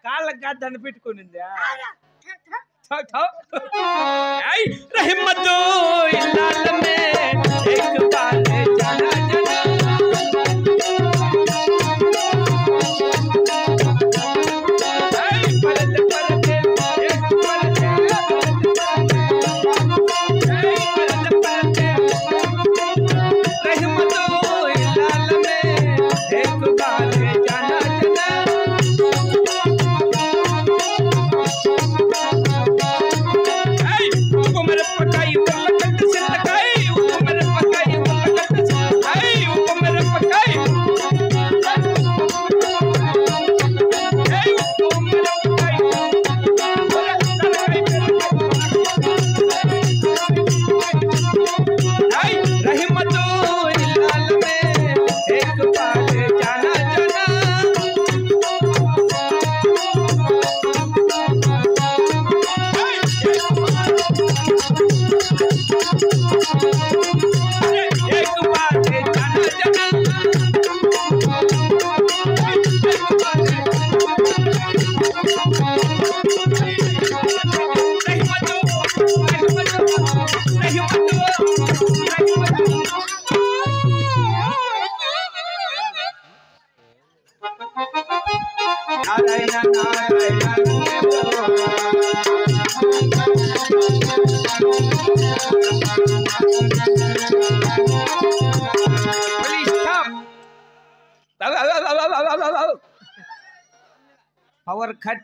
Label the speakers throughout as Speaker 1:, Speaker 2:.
Speaker 1: కాళ్ళకి దండ పెట్టుకునిందా రహిమతో ఇల్లాలమే एक बार जाना जाना परत परत एक परत रहिमतो इल्लालमे एक बार जाना जाना उमर पकाई उलकट से तकाई उमर पकाई उलकट से तकाई उमर पकाई रहिमतो इल्लालमे एक बार जाना जाना एक बार जाना जाना रहिमतो नारायण नारायण पवर कट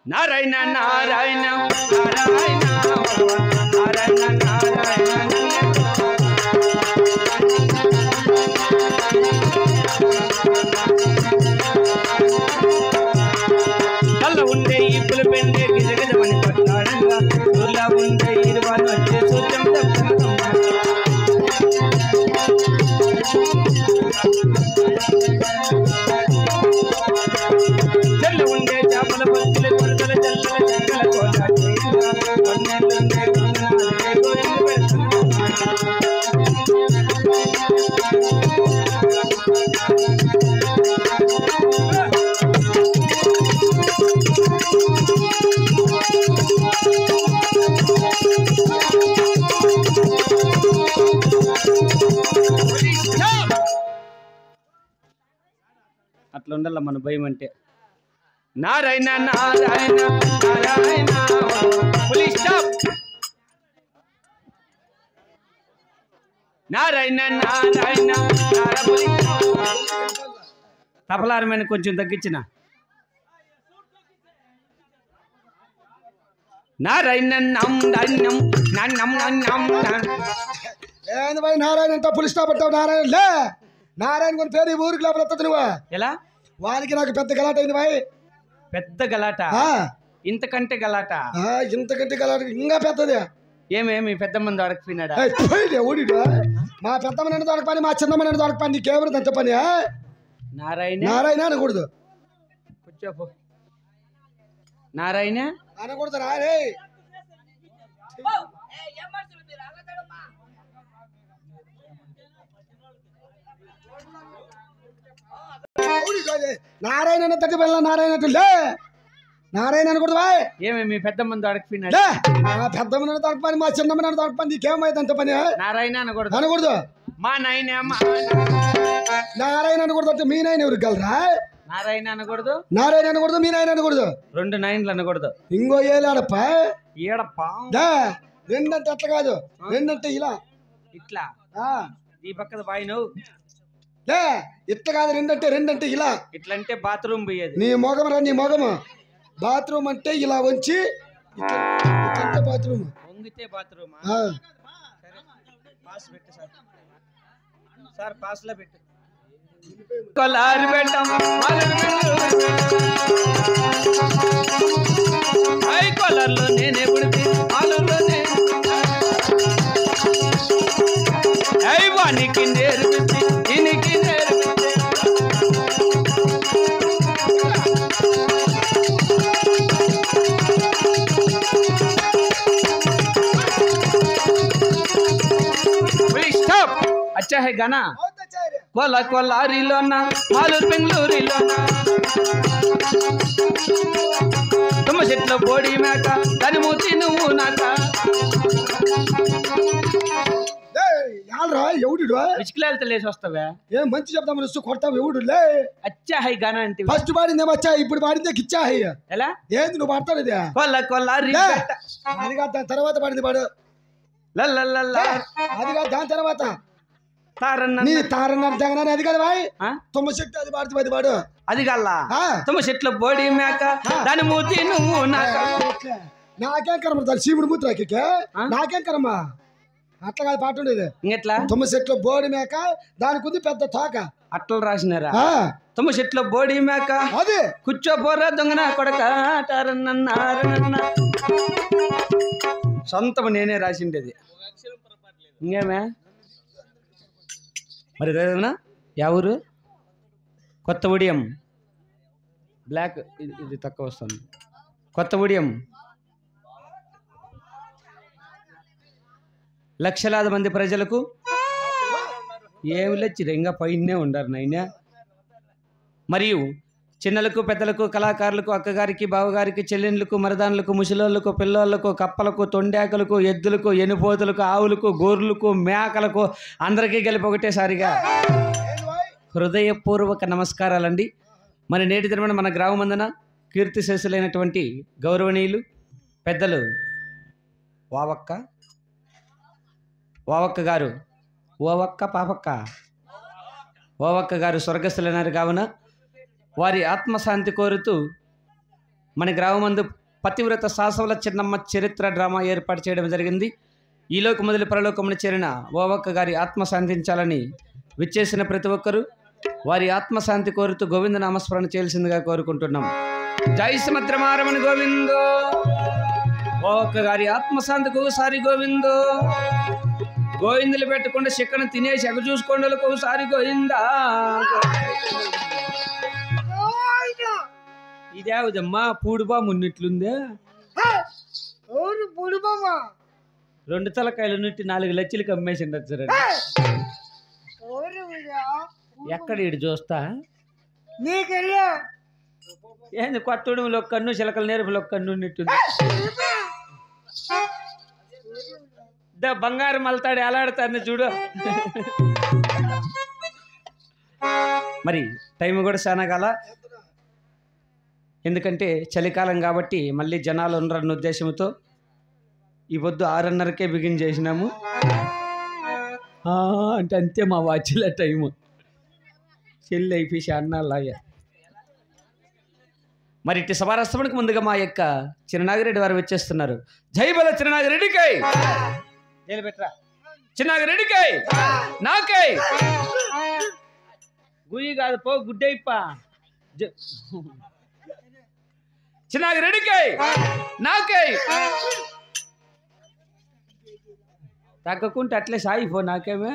Speaker 1: नारायण नारायण नारायण नारायण नारायण కళ్ళ ఉండే ఇప్పులు పెండే గిజగజమని కొట్లాడంగా ఊర్లా ఉండే ఇరువాలు వచ్చే సూత్రం చెల్లు ఉండే చేపల పత్తులు కొరతల జల్లల చెక్కల కోలాటే కొన్నేళ్ళుండే అట్లా ఉండాల మన భయం అంటే నారాయణ నారాయణ నారాయణ పోలీస్ స్టాప్ నారాయణ నారాయణ తపలారమైన కొంచెం తగ్గించిన నారాయణ నమ్ ధన్యం నన్నం నన్నం
Speaker 2: ఏంది భాయ్ నారాయణ అంటే పులి స్టాప్ అంటావు నారాయణ లే నారాయణ కొని పేరు ఈ ఊరికి లోపల ఎత్తదు నువ్వు
Speaker 1: ఎలా
Speaker 2: వానికి నాకు పెద్ద గలాట అయింది భాయ్
Speaker 1: పెద్ద గలాట ఇంతకంటే గలాట
Speaker 2: ఇంతకంటే గలాట ఇంకా పెద్దది
Speaker 1: ఏమేమి పెద్ద మంది అడగపోయినాడా?
Speaker 2: ఊడిడు మా పెద్దమ్మ నన్ను దొరక పని, మా చిన్నమ్మ నన్ను దొరక పని, నీకేమన్నా అంత పని?
Speaker 1: నారాయణ
Speaker 2: నారాయణ అనకూడదు.
Speaker 1: కూర్చోపో. నారాయణ
Speaker 2: అనకూడదు రే. నారాయణ తగ్గి పిల్ల నారాయణ లే. నారాయణ అనకూడదు.
Speaker 1: ఏమేమి పెద్ద మంది అడగపోయినాడు?
Speaker 2: మా పెద్దమ్మ నన్ను దొరక పని, మా చిన్నమ్మ నన్ను దొరక పని, నీకేమైతే అంత పని?
Speaker 1: నారాయణ అనకూడదు.
Speaker 2: అనకూడదు.
Speaker 1: మా నాయన
Speaker 2: నారాయణ అనకూడదు. అంటే మీ నాయన ఎవరికి గలరా?
Speaker 1: నారాయణ అనకూడదు.
Speaker 2: నారాయణ అనకూడదు. మీ నాయన అనకూడదు.
Speaker 1: 2 నాయనలు అనకూడదు.
Speaker 2: ఇంకో ఏలాడప్ప
Speaker 1: ఏడప్పా.
Speaker 2: రెండంటే అట్లా కాదు, రెండంటే ఇలా
Speaker 1: ఇట్లా. ఈ పక్కన బాయ్ నువ్వు
Speaker 2: ఇట్లా కాదు, రెండంటే ఇలా.
Speaker 1: ఇట్లా అంటే బాత్రూమ్ పోయేది.
Speaker 2: నీ మొగము రా, నీ మొగము. బాత్రూమ్ అంటే ఇలా వంచి బాత్రూమ్
Speaker 1: వంగితే బాత్రూమ్. పాస్ పెట్టు సార్. సార్ పాస్ లో పెట్టు. కొలారి పెట్టం కొలర్లో నేనే పుడితే ఆలూరులో వానికి నేర్పిస్తే దీనికి నేర్పిస్తే अच्छा है गाना. कोला कोलारीलोना मालूर बेंगलूरीलोना तुम చెట్ల బోడి మేక దాని మూతి నువ్వు నాక.
Speaker 2: ఎవడు
Speaker 1: విచికిలాలతో లేచి వస్తావా?
Speaker 2: ఏం మంచి చెప్తాము కొడతావు. ఎవడు లే.
Speaker 1: అచ్చా హై గానా అంటే
Speaker 2: ఫస్ట్ పాడిందే వచ్చా, ఇప్పుడు పాడిందే కిచ్చా హై.
Speaker 1: ఎలా
Speaker 2: ఏంది నువ్వు పాడతావు? ఇది
Speaker 1: కొల్ల కొల్లారి
Speaker 2: అది కాదు, దాని తర్వాత పాడింది పాడు. అది కాదు, దాని తర్వాత నీ తారన్నారు జగన్ అది కదా బాయ్. తుమ్మ చెట్టు అది పాడుతుంది, అది పాడు.
Speaker 1: అది కల్లా తుమ్మ చెట్ల బోడి మేక దాని మూతి నువ్వు నాక.
Speaker 2: నాకేం కరమ శివుడు మూతి రాకే, నాకేం కరమ్మా. అట్లా కాదు పాట ఉండేది.
Speaker 1: ఎట్లా?
Speaker 2: తుమ్మ చెట్ల బోడి మేక దానికి ఉంది పెద్ద తోక.
Speaker 1: అట్లా రాసినారా? తుమ్మ చెట్ల బోడి మేక
Speaker 2: అది
Speaker 1: కూర్చోపోరా దొంగన కొడక సొంతం నేనే రాసిండేది. ఇంకేమే మరి ఎవరు? కొత్త ఉడియం బ్లాక్, ఇది తక్కువ వస్తుంది. కొత్త ఉడియం లక్షలాది మంది ప్రజలకు ఏమి లచ్చిరు, ఇంకా పైనే ఉండారు నాయన. మరియు చిన్నలకు పెద్దలకు కళాకారులకు అక్కగారికి బావగారికి చెల్లెళ్ళకు మరదానులకు ముసలోళ్ళకు పిల్లోళ్ళకు కప్పలకు తొండాకలకు ఎద్దులకు ఎనుపోతులకు ఆవులకు గోర్లకు మేకలకు అందరికీ కలిపి ఒకటేసారిగా హృదయపూర్వక నమస్కారాలండి. మరి నేటి దినమున మన గ్రామమందున కీర్తిశేషులైనటువంటి గౌరవనీయులు పెద్దలు వావక్క గారు, ఓవక్క గారు స్వర్గస్థులైనారు. కావున వారి ఆత్మశాంతి కోరుతూ మన గ్రామమందు పతివ్రత శాసవుల చిన్నమ్మ చరిత్ర డ్రామా ఏర్పాటు చేయడం జరిగింది. ఈలోకి మొదలు పరలోకమున చేరిన ఓవక్క గారి ఆత్మశాంతించాలని విచ్చేసిన ప్రతి ఒక్కరూ వారి ఆత్మశాంతి కోరుతూ గోవింద నామస్మరణ చేయాల్సిందిగా కోరుకుంటున్నాం. జై సుమద్రమారమణ గోవిందో. ఓవక్క గారి ఆత్మశాంతికి ఒకసారి గోవిందో. గోవిందులు పెట్టకుండా చిక్కన తినేసి ఎగ చూసుకోండి ఒకసారి గోవిందా. ఇదేదమ్మా పూడుబా మున్నిట్లుందే. 2 తలకాయలు నుట్టి 4 లక్షలకి అమ్మేసిండచ్చు. ఎక్కడ ఇటు చూస్తా ఏంది కొత్తడులో కన్ను చిలకల నేర్పులో కన్ను ఉన్నట్టుంది. బంగారం మలతాడు ఎలాడుతాను చూడు. మరి టైం కూడా చాలా కాల, ఎందుకంటే చలికాలం కాబట్టి మళ్ళీ జనాలు ఉండరన్న ఉద్దేశంతో ఈ పొద్దు 6:30కే బిగిన్ చేసినాము. అంటే అంతే మా వాచ్ల టైము. చెల్లి అయిపోయి అన్నాలాగా. మరి ఇటు సభారస్తమునికి ముందుగా మా యొక్క చిన్ననాగిరెడ్డి వారు వచ్చేస్తున్నారు. జై బల చిన్ననాగిరెడ్డికై. పెట్టరా చిన్ననాగిరెడ్డికై నాకై. గుయ్యి కాదు పో గుడ్డైప్పా. చిన్ననాగిరెడ్డికై నాకై. తగ్గకుంటే అట్లే సాగిపో నాకేమే